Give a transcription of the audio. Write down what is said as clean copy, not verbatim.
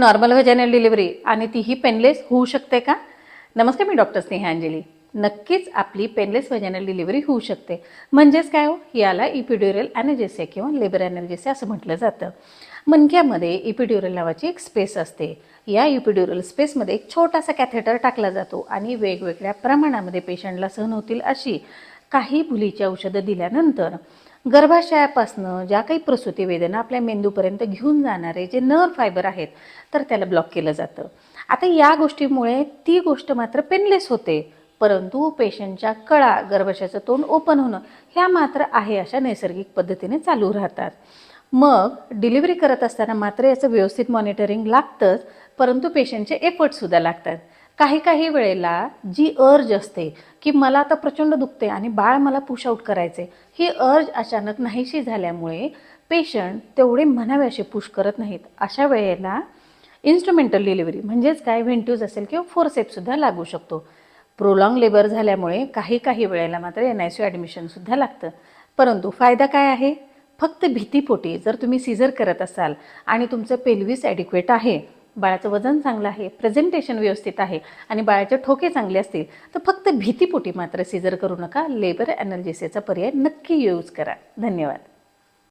Normal व्हॅजायनल delivery आणि तीही painless होऊ शकते का? नमस्ते, मी डॉक्टर स्नेहांजली. नक्कीच आपली पेनलेस व्हॅजायनल डिलिव्हरी होऊ शकते. म्हणजेच काय हो, याला इपिड्युरल ॲनेस्थेसिया किंवा लेबर ॲनेस्थेसिया असं म्हटलं जातं. मणक्यामध्ये इपिड्युरल नावाची एक स्पेस असते. या इपिड्युरल स्पेसमध्ये एक छोटासा कॅथेटर टाकला जातो आणि वेगवेगळ्या प्रमाणामध्ये पेशंटला सहन होतील अशी काही भुलीची औषधं दिल्यानंतर गर्भाशयापासनं ज्या काही प्रसूती वेदना आपल्या मेंदूपर्यंत घेऊन जाणारे जे नर्व फायबर आहेत तर त्याला ब्लॉक केलं जातं. आता या गोष्टीमुळे ती गोष्ट मात्र पेनलेस होते, परंतु पेशंटच्या कळा, गर्भाशयाचं तोंड ओपन होणं ह्या मात्र आहे अशा नैसर्गिक पद्धतीने चालू राहतात. मग डिलिव्हरी करत असताना मात्र याचं व्यवस्थित मॉनिटरिंग लागतंच, परंतु पेशंटचे एफर्टसुद्धा लागतात. काही वेळेला जी अर्ज असते की मला आता प्रचंड दुखते आणि बाळ मला पुश आउट करायचे, ही अर्ज अचानक नाहीशी झाल्यामुळे पेशंट तेवढे म्हणावे असे पुश करत नाहीत. अशा वेळेला इन्स्ट्रुमेंटल डिलिव्हरी म्हणजेच काय, व्हेंट्यूज असेल किंवा फोरसेप्ससुद्धा लागू शकतो. प्रोलॉंग लेबर झाल्यामुळे काही वेळेला मात्र NICU ॲडमिशनसुद्धा लागतं. परंतु फायदा काय आहे? फक्त भीतीपोटी जर तुम्ही सीझर करत असाल आणि तुमचं पेल्विस ॲडिक्वेट आहे, बाळाचं वजन चांगलं आहे, प्रेझेंटेशन व्यवस्थित आहे आणि बाळाचे ठोके चांगले असतील तर फक्त भीतीपोटी मात्र सीझर करू नका. लेबर ॲनाल्जेसिसचा पर्याय नक्की यूज करा. धन्यवाद.